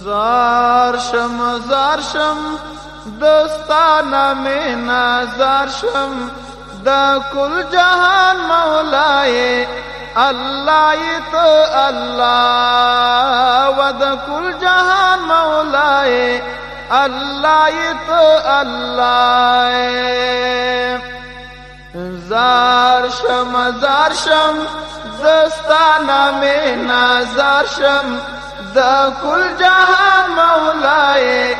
زارشم دستانا مینا زارشم دا کل جهان مولائے اللہ تو اللہ و دا کل جهان مولائے اللہ تو اللہ زارشم دستانا مینا زارشم دا کل جهان مولائے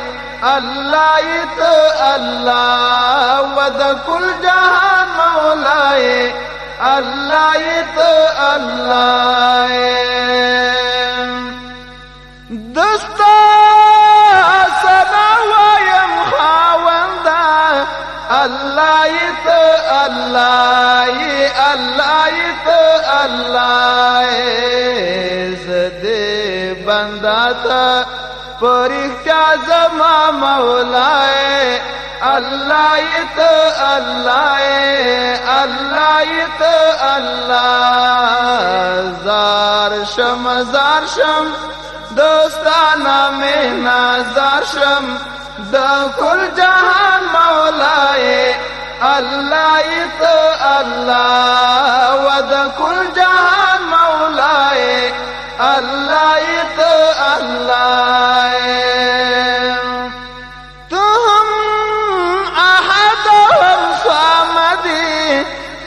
اللہ تو اللہ و دا کل جهان مولائے اللہ تو اللہ دستا سنا ویم خاوندا اللہ تو اللہ اللہ تو اللہ زدے بندہ تا پریختیا زما مولائے اللہ تو اللہ اللہ تو اللہ زارشم دوستانا مینا زارشم دا کل جهان مولائے اللہ تو اللہ و دا کل جهان مولائے اللہ تو اللہ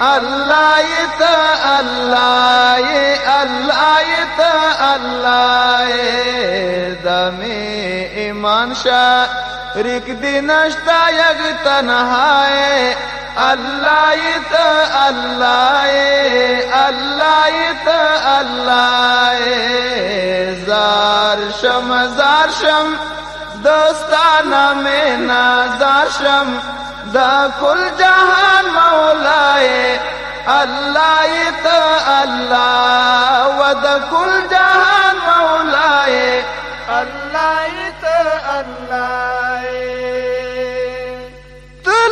اللہ تو اللہ اللہ تو اللہ دمی ایمان شریک دی نشتا یک تنہائے اللہ تو اللہ اللہ تو اللہ زارشم دوستانا مینا زارشم دا کل جهان مولائے اللہ تو اللہ و دا کل جهان مولائے اللہ تو اللہ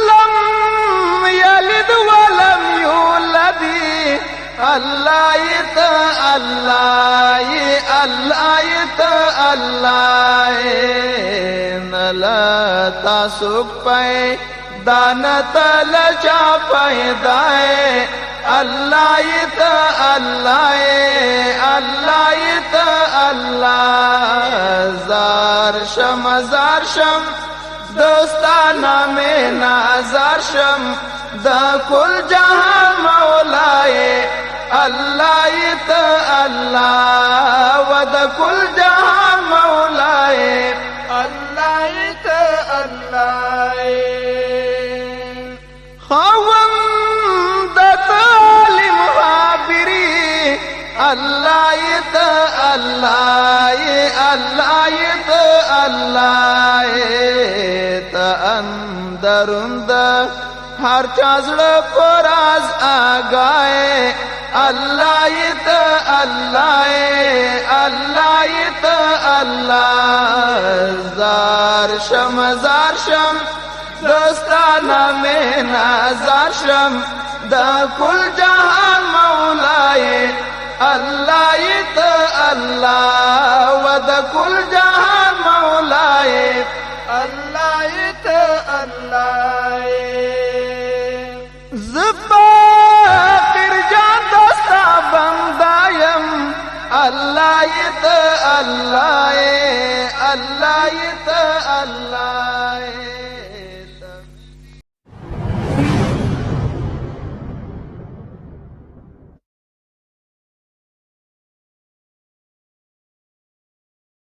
لم یلد ولم یولد اللہ تو اللہ اللہ تو اللہ نلا تاسوک پائے دانت لچا پیدائے اللہ تو اللہ اللہ تو اللہ زارشم دوستانا مینا زارشم دا کل جهان مولائے اللہ تو اللہ و دا کل جهان مولائے اللہ تو اللہ خواند تعلیم حابری اللہ تو اللہ اللہ تو اللہ تا اندرند ہر چازڑ پراز آگائے اللہ تو اللہ اللہ تو اللہ زارشم دوستانا مینا زارشم دا کل جهان مولائے اللہ تو اللہ و دا کل جهان مولائے اللہ تو اللہ زباقر جان دوستا بندایم اللہ تو اللہ اللہ تو اللہ